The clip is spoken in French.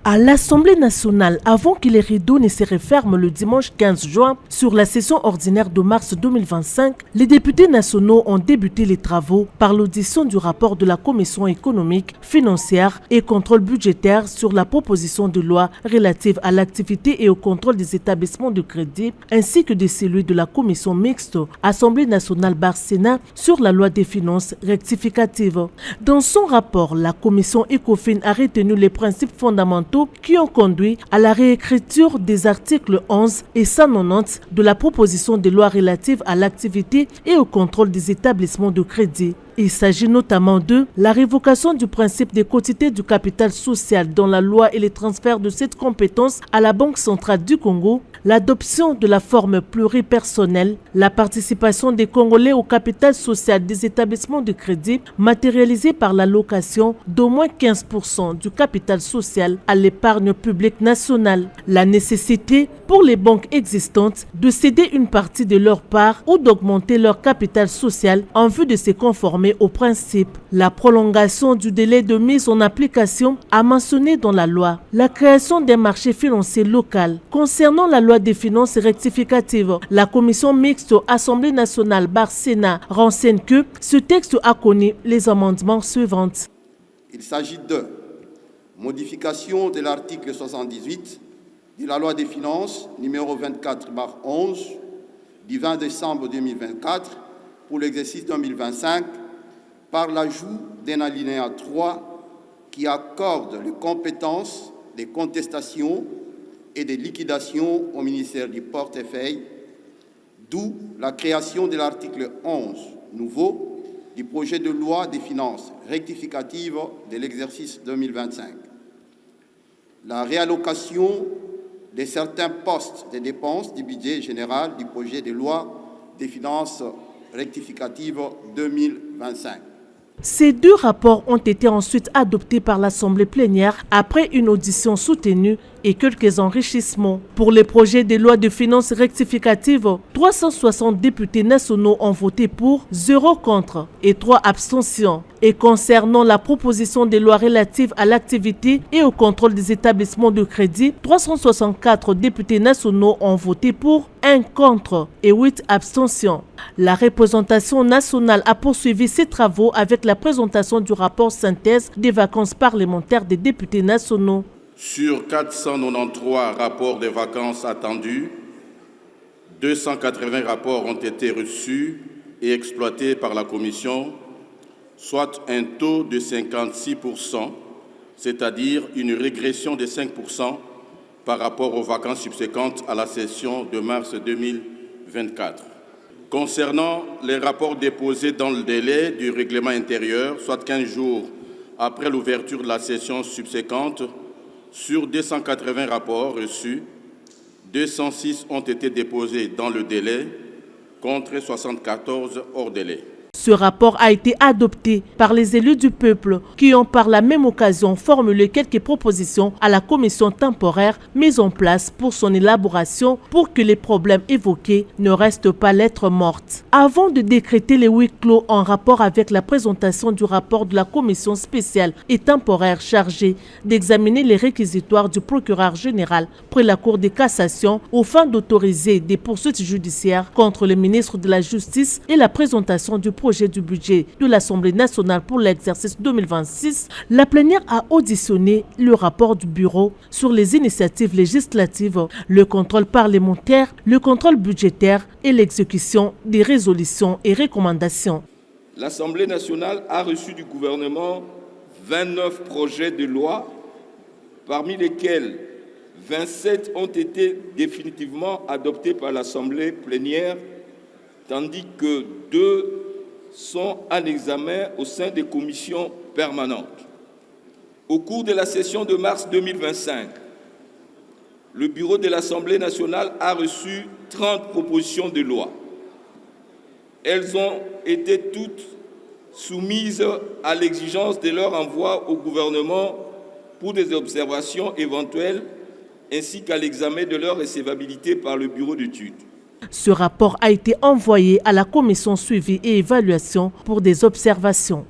À l'Assemblée nationale, avant que les rideaux ne se referment le dimanche 15 juin sur la session ordinaire de mars 2025, les députés nationaux ont débuté les travaux par l'audition du rapport de la Commission économique, financière et contrôle budgétaire sur la proposition de loi relative à l'activité et au contrôle des établissements de crédit, ainsi que de celui de la Commission mixte Assemblée nationale Sénat sur la loi des finances rectificative. Dans son rapport, la Commission ECOFIN a retenu les principes fondamentaux qui ont conduit à la réécriture des articles 11 et 190 de la proposition de loi relative à l'activité et au contrôle des établissements de crédit. Il s'agit notamment de la révocation du principe des quotités du capital social dans la loi et les transferts de cette compétence à la Banque centrale du Congo, l'adoption de la forme pluripersonnelle, la participation des Congolais au capital social des établissements de crédit matérialisée par l'allocation d'au moins 15% du capital social à l'épargne publique nationale, la nécessité pour les banques existantes de céder une partie de leur part ou d'augmenter leur capital social en vue de se conformer au principe, la prolongation du délai de mise en application a mentionné dans la loi, la création d'un marché financier local. Concernant la loi des finances rectificatives, la commission mixte Assemblée nationale Sénat renseigne que ce texte a connu les amendements suivants. Il s'agit de modification de l'article 78 de la loi des finances numéro 24/11 du 20 décembre 2024 pour l'exercice 2025 par l'ajout d'un alinéa 3 qui accorde les compétences des contestations et des liquidations au ministère du portefeuille, d'où la création de l'article 11 nouveau du projet de loi des finances rectificative de l'exercice 2025. La réallocation de certains postes de dépenses du budget général du projet de loi des finances rectificative 2025. Ces deux rapports ont été ensuite adoptés par l'Assemblée plénière après une audition soutenue et quelques enrichissements. Pour les projets de loi de finances rectificatives, 360 députés nationaux ont voté pour, 0 contre et 3 abstentions. Et concernant la proposition de loi relative à l'activité et au contrôle des établissements de crédit, 364 députés nationaux ont voté pour, 1 contre et 8 abstentions. La représentation nationale a poursuivi ses travaux avec la présentation du rapport synthèse des vacances parlementaires des députés nationaux. Sur 493 rapports de vacances attendus, 280 rapports ont été reçus et exploités par la Commission, soit un taux de 56%, c'est-à-dire une régression de 5% par rapport aux vacances subséquentes à la session de mars 2024. Concernant les rapports déposés dans le délai du règlement intérieur, soit 15 jours après l'ouverture de la session subséquente, sur 280 rapports reçus, 206 ont été déposés dans le délai, contre 74 hors délai. Ce rapport a été adopté par les élus du peuple qui ont par la même occasion formulé quelques propositions à la commission temporaire mise en place pour son élaboration pour que les problèmes évoqués ne restent pas lettre morte. Avant de décréter les huis clos en rapport avec la présentation du rapport de la commission spéciale et temporaire chargée d'examiner les réquisitoires du procureur général près la Cour de cassation aux fins d'autoriser des poursuites judiciaires contre le ministre de la Justice et la présentation du projet du budget de l'Assemblée nationale pour l'exercice 2026, la plénière a auditionné le rapport du bureau sur les initiatives législatives, le contrôle parlementaire, le contrôle budgétaire et l'exécution des résolutions et recommandations. L'Assemblée nationale a reçu du gouvernement 29 projets de loi, parmi lesquels 27 ont été définitivement adoptés par l'Assemblée plénière, tandis que 2 sont en examen au sein des commissions permanentes. Au cours de la session de mars 2025, le bureau de l'Assemblée nationale a reçu 30 propositions de loi. Elles ont été toutes soumises à l'exigence de leur envoi au gouvernement pour des observations éventuelles ainsi qu'à l'examen de leur recevabilité par le bureau d'études. Ce rapport a été envoyé à la commission suivi et évaluation pour des observations.